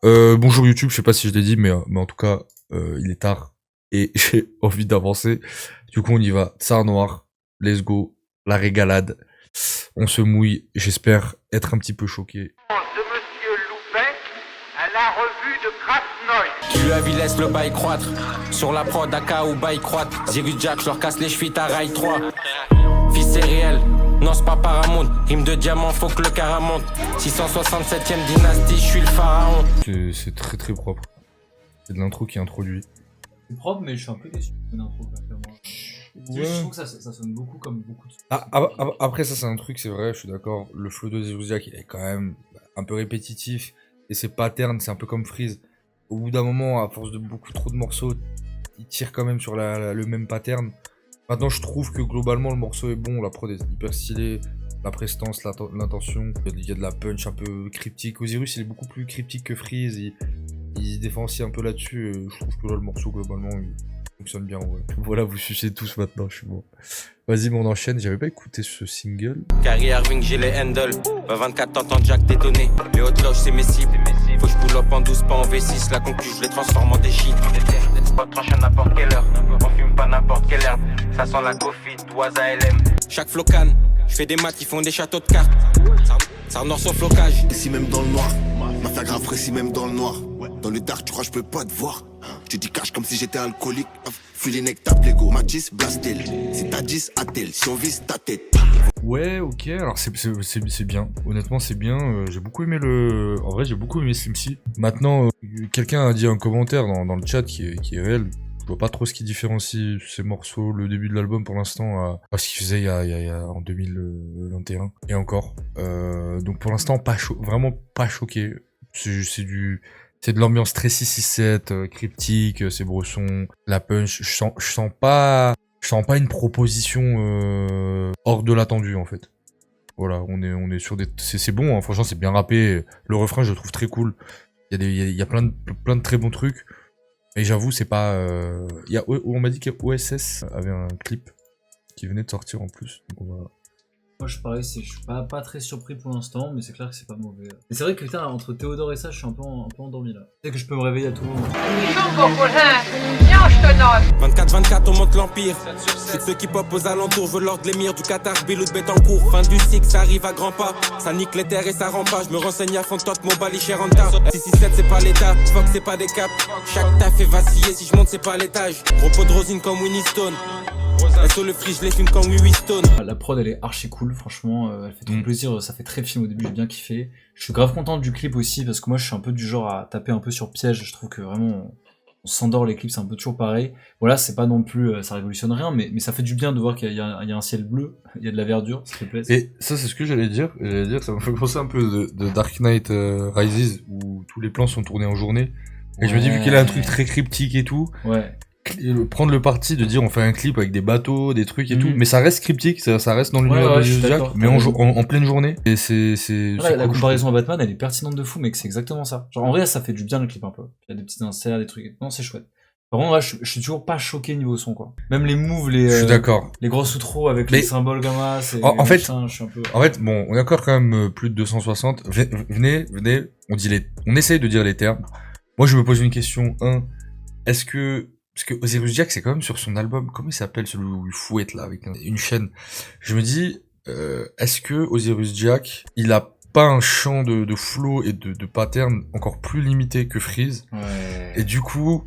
Bonjour YouTube, je sais pas si je l'ai dit, mais en tout cas, il est tard et j'ai envie d'avancer. Du coup, on y va. Tsar Noir, let's go, la régalade. On se mouille, j'espère être un petit peu choqué. De Monsieur Loupin à la revue de Krasnoï. Tu lui laisse le bail croître. Sur la prod, AK ou bail croître. Zirus Jack, je leur casse les chevilles, à rail 3. Fils c'est réel, non c'est pas Paramount. Rime de diamant, faut que le cara monte. 667ème dynastie, je suis le pharaon. C'est très très propre. C'est de l'intro qui introduit. C'est propre, mais je suis un peu déçu de l'intro, clairement. Ouais. Je trouve que ça sonne beaucoup comme beaucoup de... Après ça c'est un truc, c'est vrai, je suis d'accord. Le flow de Zirus il est quand même un peu répétitif. Et ses patterns, c'est un peu comme Freeze. Au bout d'un moment, à force de beaucoup trop de morceaux, il tire quand même sur le même pattern. Maintenant, je trouve que globalement, le morceau est bon, la prod est hyper stylée, la prestance, l'intention. Il y a de la punch un peu cryptique. Osiris, il est beaucoup plus cryptique que Freeze. Il se défend aussi un peu là-dessus. Et je trouve que là, le morceau, globalement, il fonctionne bien. Ouais. Voilà, vous sucez tous maintenant, je suis bon. Vas-y, on enchaîne. J'avais pas écouté ce single. Carrière Wing, j'ai les handles. 24 t'entends Jack détonner. Les hautes loges, c'est mes cibles. Faut que je pull up en 12, pas en V6. La concu, je les transforme en des shit. Pas tranche à n'importe quelle heure. On fume pas n'importe quelle herbe. Ça sent la coffee, Oisa LM. Chaque flocan, je fais des maths, ils font des châteaux de cartes. Ça nord sur flocage. Ici même dans le noir, m'a fait grave précis même dans le noir. Dans le dark, tu crois je peux pas te voir. Je te dis cache comme si j'étais alcoolique. Fulinek tape l'ego, Matisse Blastel. Si t'as 10, attel, si on vise ta tête. Ouais, ok, alors c'est bien. Honnêtement, c'est bien. J'ai beaucoup aimé En vrai, j'ai beaucoup aimé Slimcy. Maintenant, quelqu'un a dit un commentaire dans le chat qui est réel. Je vois pas trop ce qui différencie ces morceaux, le début de l'album pour l'instant, à ce qu'il faisait il y a en 2021 et encore. Donc pour l'instant, vraiment pas choqué. C'est de l'ambiance très 667, cryptique, c'est Bresson, la punch. Je sens pas une proposition hors de l'attendu en fait. Voilà, on est sur des, c'est bon, hein, franchement c'est bien rappé. Le refrain je le trouve très cool. Il y a plein de très bons trucs. Et j'avoue, c'est pas... on m'a dit qu'OSS avait un clip qui venait de sortir en plus. Donc on va... Moi, je suis pas très surpris pour l'instant, mais c'est clair que c'est pas mauvais. Mais c'est vrai que putain, entre Théodore et ça, je suis un peu endormi là. Tu sais que je peux me réveiller à tout moment. Viens, je te note. 24-24, on monte l'empire. C'est ceux qui pop aux alentours, veulent l'ordre l'émir du Qatar, Bilou de Betancourt. Fin du cycle, ça arrive à grands pas. Ça nique les terres et ça rend pas. Je me renseigne à fond de toi, mon balicher en tas. 667, c'est pas l'état. Fuck, c'est pas des caps. Chaque taf fait vaciller. Si je monte, c'est pas l'étage. Repos de rosine comme Winnie Stone. SO le free, je les fume comme Wiwi Stone. La prod elle est archi cool, franchement, elle fait trop plaisir, ça fait très film au début, j'ai bien kiffé. Je suis grave content du clip aussi, parce que moi je suis un peu du genre à taper un peu sur piège, je trouve que vraiment on s'endort, les clips c'est un peu toujours pareil. Voilà, c'est pas non plus, ça révolutionne rien, mais ça fait du bien de voir qu'il y a un ciel bleu, il y a de la verdure, s'il te plaît. Et ça c'est ce que j'allais dire, ça me fait penser un peu de Dark Knight Rises, où tous les plans sont tournés en journée. Et je me dis, vu qu'il a un truc très cryptique et tout, ouais. Prendre le parti de dire on fait un clip avec des bateaux, des trucs et tout, mais ça reste cryptique, ça reste dans l'univers de Jack, mais en pleine journée. Et c'est la comparaison à Batman, elle est pertinente de fou, mais que c'est exactement ça. Genre en vrai, ça fait du bien le clip un peu. Il y a des petits inserts, des trucs. Non, c'est chouette. Par contre, je suis toujours pas choqué niveau son quoi. Même les moves, je suis d'accord. Les grosses outros avec les symboles gamma, c'est. En fait, je suis un peu. En fait, bon, on est encore quand même plus de 260. Venez, on essaye de dire les termes. Moi, je me pose une question. Parce que Osiris Jack, c'est quand même sur son album, comment il s'appelle, celui où il fouette, là, avec une chaîne. Je me dis, est-ce que Osiris Jack, il a pas un champ de flow et de pattern encore plus limité que Freeze? Ouais. Et du coup,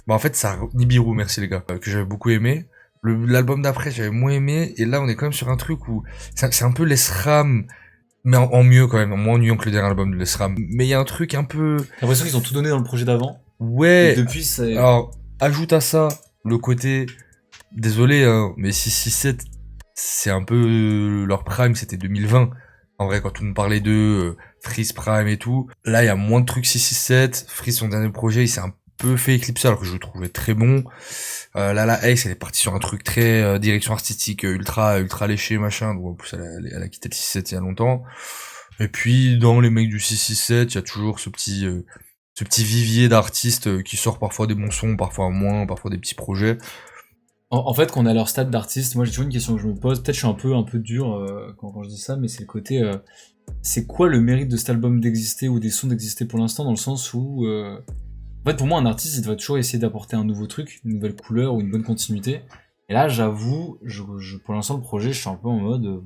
en fait, ça, Nibiru, merci les gars, que j'avais beaucoup aimé. L'album d'après, j'avais moins aimé, et là, on est quand même sur un truc où, c'est un peu l'ESRAM, mais en mieux quand même, en moins ennuyant que le dernier album de l'ESRAM. Mais il y a un truc un peu... J'ai l'impression qu'ils ont tout donné dans le projet d'avant. Ouais. Et depuis, c'est... Alors, ajoute à ça le côté, désolé, hein, mais 667, c'est un peu leur prime, c'était 2020. En vrai, quand tout le monde parlait de Freeze Prime et tout, là, il y a moins de trucs 667. Freeze, son dernier projet, il s'est un peu fait éclipser, alors que je le trouvais très bon. La Ace, elle est partie sur un truc très direction artistique, ultra léché, machin. Donc, en plus, elle a quitté le 667 il y a longtemps. Et puis, dans les mecs du 667, il y a toujours ce petit vivier d'artistes qui sort parfois des bons sons, parfois moins, parfois des petits projets. En fait, quand on est à leur stade d'artiste, moi j'ai toujours une question que je me pose, peut-être je suis un peu dur quand je dis ça, mais c'est le côté, c'est quoi le mérite de cet album d'exister ou des sons d'exister pour l'instant, dans le sens où, en fait pour moi un artiste il devrait toujours essayer d'apporter un nouveau truc, une nouvelle couleur ou une bonne continuité, et là j'avoue, pour l'instant le projet je suis un peu en mode,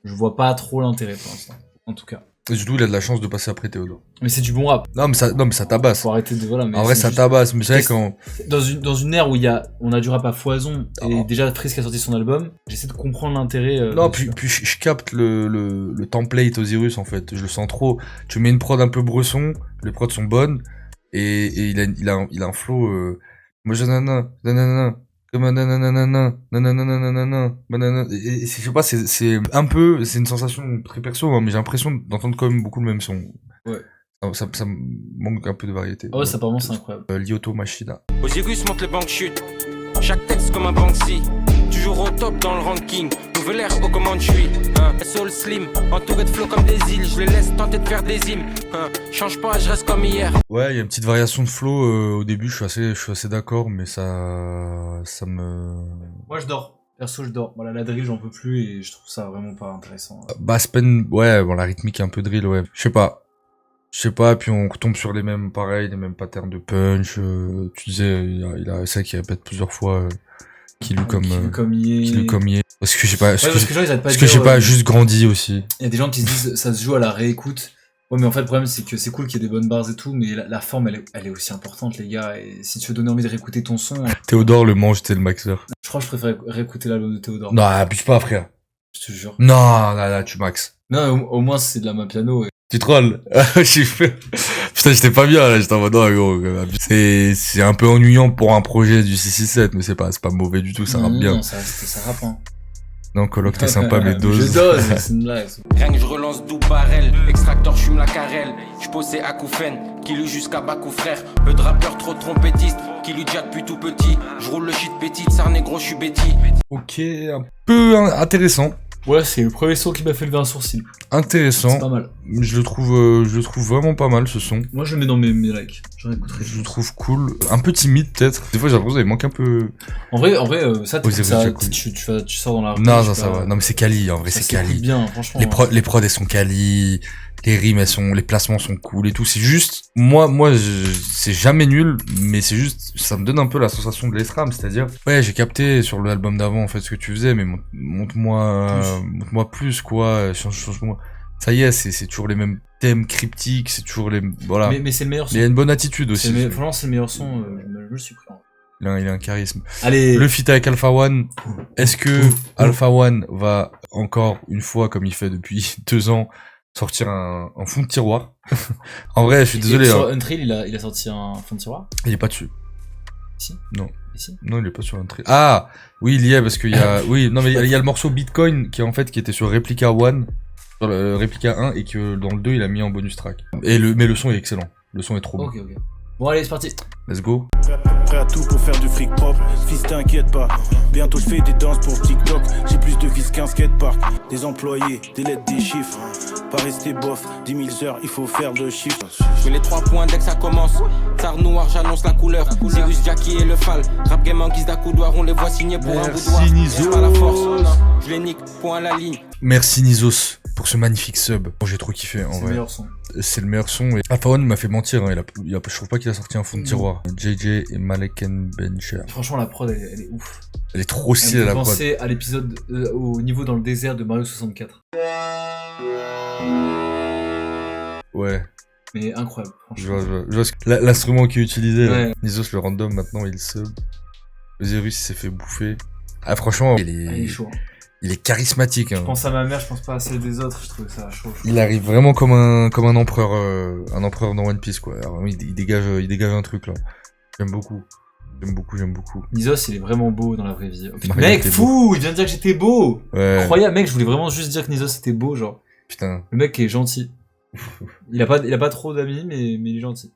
je vois pas trop l'intérêt pour l'instant, en tout cas. Et surtout, il a de la chance de passer après Théodore. Mais c'est du bon rap, Non, mais ça tabasse. faut arrêter de, voilà, mais En vrai, c'est ça juste- tabasse. Mais c'est vrai quand. Dans une ère où on a du rap à foison, et Oh. déjà Frisk a sorti son album, j'essaie de comprendre l'intérêt. Non, dessus. puis je capte le template Osiris en fait. Je le sens trop. Tu mets une prod un peu bresson, les prods sont bonnes, et il a un flow. Moi, je nanana, nanana, comme un nanana, nanana, nanana. Et je sais pas, c'est un peu, c'est une sensation très perso, hein, mais j'ai l'impression d'entendre quand même beaucoup le même son. Ouais. Ça me manque un peu de variété. Ah ouais, ça apparemment c'est incroyable. Lyoto Machina. Osiris monte les banques chutes. Chaque texte comme un Banksy. Toujours au top dans le ranking. Nouvelle ère aux commandes, je suis. Soul slim, entouré de flots comme des îles. Je les laisse tenter de faire des hymnes. Change pas, je reste comme hier. Ouais, il y a une petite variation de flow au début, je suis assez d'accord, mais ça me. Moi je dors. Perso je dors. Voilà, la drill j'en peux plus et je trouve ça vraiment pas intéressant. Basspen, ouais, bon, la rythmique est un peu drill, ouais. Je sais pas, puis on retombe sur les mêmes patterns de punch. Tu disais, il a ça qui répète plusieurs fois, Kilu comme Yé. Parce que j'ai pas, Ouais, parce que genre, ils arrêtent pas parce de que dire, j'ai pas juste grandi aussi. Il y a des gens qui se disent ça se joue à la réécoute. Ouais, mais en fait, le problème, c'est que c'est cool qu'il y ait des bonnes bars et tout, mais la forme, elle est aussi importante, les gars. Et si tu veux donner envie de réécouter ton son, Théodore le mange, t'es le maxeur. je crois que je préfère réécouter l'album de Théodore. Non, abuse pas, frère. Je te jure. Non, là, tu max. Non, au moins, c'est de la main piano. Et... Tu trolls. J'ai fait. Putain, j'étais pas bien, là, j'étais en mode, non, gros, c'est un peu ennuyant pour un projet du 667, mais c'est pas mauvais du tout, ça rappe bien. Non, ça rappe, hein. Non, coloc, t'es sympa, mais Je dose. dose, c'est une blague. Rien que je relance d'où barrel. Extracteur, je fume la carrelle. Je posais à Koufen. Qui lui jusqu'à Bakou frère. Peu de rappeurs trop trompettistes. Qui lui déjà depuis tout petit. Je roule le shit petite. Sarné gros, je suis Betty. Ok, un peu intéressant. Ouais, c'est le premier son qui m'a fait lever un sourcil. C'est Intéressant. pas mal. Je le trouve vraiment pas mal, ce son. Moi, je le mets dans mes likes. J'en écouterai. Je le trouve cool. Un peu timide, peut-être. Des fois, j'ai l'impression qu'il manque un peu. En vrai, ça, Oui, c'est ça vrai, c'est tu sors dans la rue. Non, je non, sais ça pas, va. Non, mais c'est quali, en vrai, ça c'est s'écoute quali. bien, franchement. Les prods, elles sont quali. Les rimes, les placements sont cool et tout. C'est juste, moi, c'est jamais nul, mais c'est juste, ça me donne un peu la sensation de l'ESRAM, c'est-à-dire, ouais, j'ai capté sur l'album d'avant, en fait, ce que tu faisais, mais montre-moi plus, quoi, change-moi. Ça y est, c'est toujours les mêmes thèmes cryptiques, c'est toujours les, voilà. Mais c'est le meilleur son. Mais il y a une bonne attitude aussi. Franchement, c'est le meilleur son, je le suis pris. Il a un charisme. Allez. Le feat avec Alpha One, est-ce que Alpha One va encore une fois, comme il fait depuis 2 ans, sortir un fond de tiroir? En vrai, je suis désolé. Sur Hein. Untrail, il a sorti un fond de tiroir. Il est pas dessus. Si. Non. Et si. Non, il est pas sur un trail. Ah, oui, il y est parce qu'il y a, oui, non mais il y a le morceau Bitcoin qui était sur Replica 1, sur le Replica 1 et que dans le 2 il a mis en bonus track. Mais le son est excellent. Le son est trop bon. Ok. Bon, allez, c'est parti. Let's go. Prêt à tout pour faire du fric propre. Fils, t'inquiète pas. Bientôt je fais des danses pour TikTok. J'ai plus de vis qu'un skatepark. Des employés, des lettres, des chiffres. Pas rester bof. 10 000 heures, il faut faire de chiffres. Je mets les 3 points dès que ça commence. Tsar noir, j'annonce la couleur. Cyrus, Jackie et le Fal. Rap game en guise d'accoudoir. On les voit signer pour un boudoir. Nizos. Pas la force. Je les nique. Point à la ligne. Merci Nizos pour ce magnifique sub. Bon, j'ai trop kiffé en C'est le vrai. meilleur son. C'est le meilleur son. Et Alpha One m'a fait mentir. Hein. Je trouve pas qu'il a sorti un fond de tiroir. JJ et Maleken Bencher. Franchement, la prod, elle est ouf. Elle est trop stylée Elle la me fait prod. penser à l'épisode au niveau dans le désert de Mario 64. Ouais. Mais incroyable, franchement. Je vois l'instrument qu'il utilisait. Ouais. Là. Nizos le random maintenant il sub. Osiris il s'est fait bouffer. Ah franchement Il est chaud. Hein. il est charismatique. Hein. Je pense à ma mère, je pense pas à celle des autres. Je trouvais ça chaud. Il arrive vraiment comme un empereur dans One Piece quoi. Alors, il dégage un truc là. J'aime beaucoup. Nizos, il est vraiment beau dans la vraie vie. Oh, putain, Non, mec, il était fou, il vient de dire que j'étais beau. Ouais. Incroyable, mec, je voulais vraiment juste dire que Nizos était beau, genre. Putain. Le mec est gentil. Il a pas trop d'amis, mais il est gentil.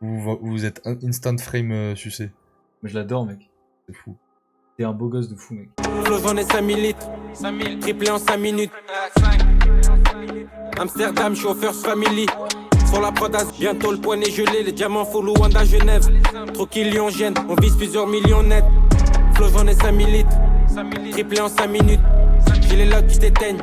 Vous êtes instant frame sucé. Mais je l'adore, mec. C'est fou. T'es un beau gosse de fou, mec. Flow, j'en ai 5000 litres. Triplé en 5 minutes. Amsterdam, je suis au First Family. Sur la prod, bientôt le poignet gelé. Les diamants full Wanda Genève. Trop qu'ils en gêne, on vise plusieurs millions net. Flow, j'en ai 5000 litres. Triplé en 5 minutes. J'ai les locks qui t'éteignent.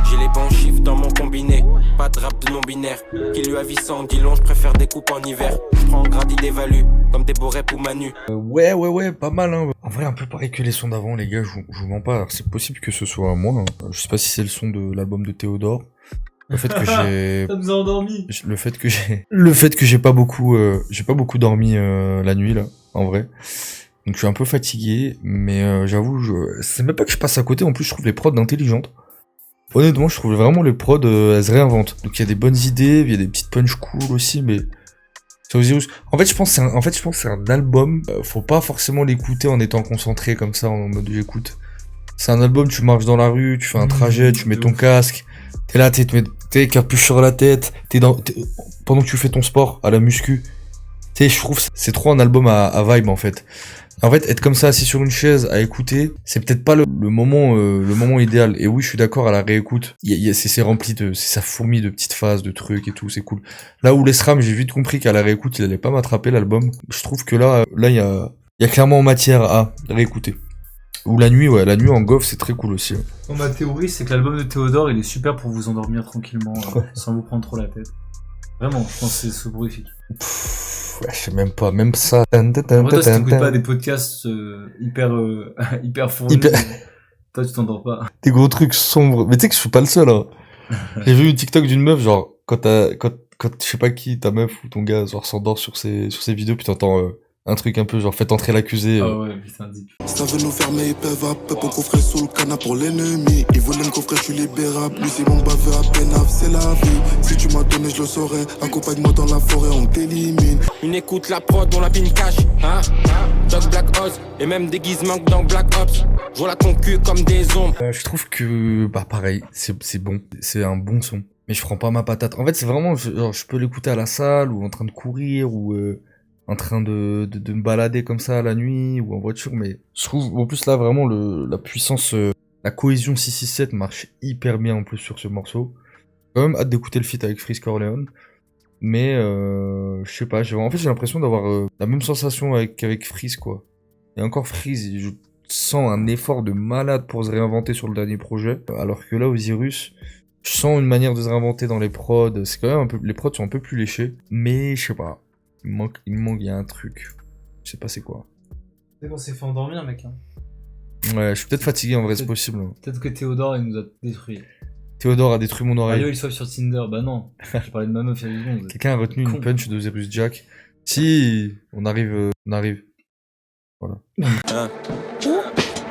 J'ai les bons chiffres dans mon combiné. Pas de rap de non-binaire. Qui lui a vie sans Guilon, je préfère des coupes en hiver. Je prends gradit d'évalue, comme des beaux reps ou Manu. Ouais, pas mal, hein. En vrai, un peu pareil que les sons d'avant, les gars, je vous mens pas. Alors, c'est possible que ce soit moi, hein. Je sais pas si c'est le son de l'album de Théodore. Le fait que j'ai... Ça nous a endormis. Le fait que j'ai pas beaucoup dormi la nuit, là, en vrai. Donc, je suis un peu fatigué, mais j'avoue, c'est même pas que je passe à côté, en plus, je trouve les prods intelligentes. Honnêtement, je trouve vraiment les prods, elles se réinventent. Donc il y a des bonnes idées, il y a des petites punch cool aussi, mais c'est Osiris. En fait, je pense que c'est un album. Faut pas forcément l'écouter en étant concentré comme ça, en mode j'écoute. C'est un album, tu marches dans la rue, tu fais un trajet, tu mets ton casque, t'es là, t'es capuche sur la tête, pendant que tu fais ton sport à la muscu. Tu sais, je trouve que c'est trop un album à vibe en fait. En fait, être comme ça assis sur une chaise à écouter, c'est peut-être pas le moment idéal. Et oui, je suis d'accord à la réécoute. C'est rempli ça fourmille de petites phases, de trucs et tout, c'est cool. Là où l'ESRAM, j'ai vite compris qu'à la réécoute, il allait pas m'attraper l'album. Je trouve que là, il y a clairement matière à réécouter. Ou la nuit en goff, c'est très cool aussi. Bon, ma théorie, c'est que l'album de Théodore, il est super pour vous endormir tranquillement, sans vous prendre trop la tête. Vraiment, je pense que c'est soporifique. Ouais, je sais même pas, même ça. En vrai, toi, si t'écoutes pas des podcasts hyper fournis, toi, tu t'endors pas. Des gros trucs sombres. Mais tu sais que je suis pas le seul, hein. J'ai vu une TikTok d'une meuf, genre, quand je sais pas qui, ta meuf ou ton gars, genre, s'endort sur ses vidéos, puis t'entends un truc un peu genre faites entrer l'accusé. Ah ouais, putain, dis. Ça veut nous fermer, ils peuvent à peu pour coffrer sous le canapé pour l'ennemi. Ils voulaient me coffrer, je suis libérable. Lui, c'est mon baveux à peine, c'est la vie. Si tu m'as donné, je le saurais. Accompagne-moi dans la forêt, on t'élimine. Une écoute, la prod, on la pine cash, hein. Dog Black Ops, et même déguisement dans Black Ops. Je vois la ton cul comme des ombres. Je trouve que, bah pareil, c'est bon. C'est un bon son. Mais je prends pas ma patate. En fait, c'est vraiment, genre, je peux l'écouter à la salle, ou en train de courir, ou en train de me balader comme ça la nuit ou en voiture, mais je trouve en plus là vraiment la puissance, la cohésion 667 marche hyper bien en plus sur ce morceau. Quand même hâte d'écouter le feat avec Freeze Corleone, mais je sais pas, j'ai l'impression d'avoir la même sensation qu'avec Freeze quoi. Et encore Freeze, je sens un effort de malade pour se réinventer sur le dernier projet, alors que là Osiris, je sens une manière de se réinventer dans les prods, c'est quand même un peu, les prods sont un peu plus léchés, mais je sais pas. Il y a un truc. Je sais pas c'est quoi. C'est qu'on s'est fait endormir, mec. Hein. Ouais, je suis peut-être fatigué en vrai, c'est possible. Peut-être que Théodore, il nous a détruit. Théodore a détruit mon oreille. Mario, il soit sur Tinder. Bah non. J'ai parlé de ma meuf il y a 10 secondes. Quelqu'un a retenu une punch de Osiris Jack. Si, on arrive. Voilà.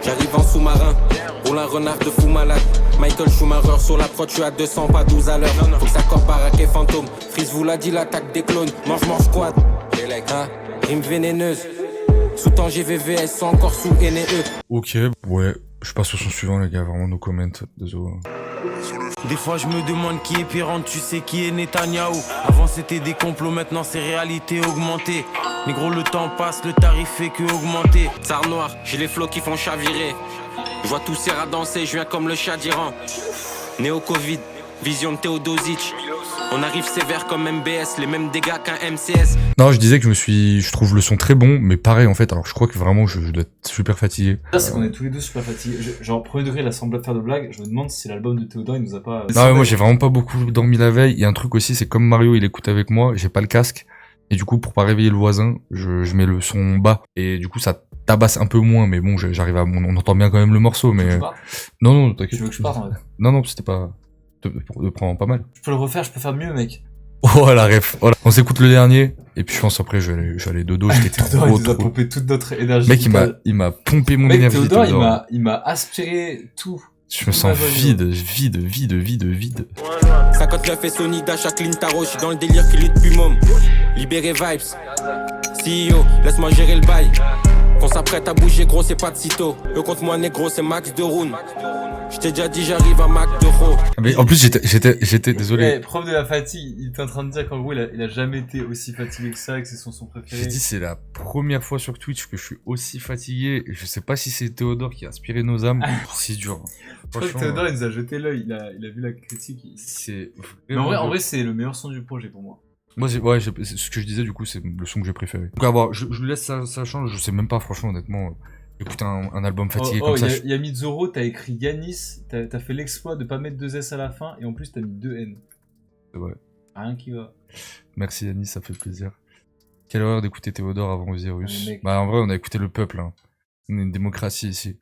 J'arrive en sous-marin. Roule un renard de fou malade. Michael Schumacher sur la prod, je suis à 200, pas 12 à l'heure. Faut que ça corps baraque et fantôme. Freeze vous l'a dit, l'attaque des clones. Mange quad. Hein, rime vénéneuse. Sous temps GVVS, sont encore sous NE. Ok, ouais. Je passe au son suivant, les gars. Vraiment, no comment. Désolé. Des fois je me demande qui est Pirante, tu sais qui est Netanyahou. Avant c'était des complots, maintenant c'est réalité augmentée. Mais gros le temps passe, le tarif fait que augmenter. Tsar noir, j'ai les flots qui font chavirer. Je vois tous ces rats danser, je viens comme le chat d'Iran. Néo-Covid, vision de Théodosic. On arrive sévère comme MBS, les mêmes dégâts qu'un MCS. Non, je disais que je trouve le son très bon, mais pareil en fait, alors je crois que vraiment je dois être super fatigué. Là, c'est qu'on est tous les deux super fatigués. Genre, premier degré, il a semblé faire de blagues. Je me demande si l'album de Théodore, il nous a pas. Non, mais moi j'ai vraiment pas beaucoup dormi la veille. Il y a un truc aussi, c'est comme Mario, il écoute avec moi, j'ai pas le casque. Et du coup, pour pas réveiller le voisin, je mets le son bas. Et du coup, ça tabasse un peu moins, mais bon, j'arrive à, on entend bien quand même le morceau, mais. Non, t'inquiète. Tu veux que je parte en fait? Non, c'était pas. De prendre pas mal. Je peux le refaire, je peux faire mieux, mec. Oh la ref, voilà. On s'écoute le dernier, et puis je pense après j'allais dodo, j'étais Théodore, il nous a pompé toute notre énergie. Mec, il m'a pompé mon énergie. Théodore, il m'a aspiré tout. Je me sens vide. 59 et Sony Dash à Clean Taro, j'suis dans le délire qui lutte plus môme. Libéré vibes. CEO, laisse-moi gérer le bail. Qu'on s'apprête à bouger gros, c'est pas de sitôt. Le compte moi négro, c'est max de roun. J't'ai déjà dit j'arrive à Mac de Ro. Mais en plus j'étais désolé. Hey, prof de la fatigue, il était en train de dire qu'en gros il a jamais été aussi fatigué que ça, que c'est son son préféré. J'ai dit c'est la première fois sur Twitch que je suis aussi fatigué. Je sais pas si c'est Théodore qui a inspiré nos âmes. C'est dur. Je crois que Théodore il nous a jeté l'œil, il a vu la critique. C'est mais en vrai c'est le meilleur son du projet pour moi. Moi, ouais, c'est ce que je disais, du coup, c'est le son que j'ai préféré. Donc, à voir, je lui laisse sa chance, je sais même pas, franchement, honnêtement. Écouter un album fatigué comme ça. Il y a mis Zoro, t'as écrit Yanis, t'as fait l'exploit de pas mettre 2 S à la fin, et en plus t'as mis 2 N. C'est vrai. Rien qui va. Merci Yannis, ça fait plaisir. Quelle horreur d'écouter Théodore avant Osiris. Ah, mec. Bah en vrai, on a écouté le peuple. Hein. On est une démocratie ici.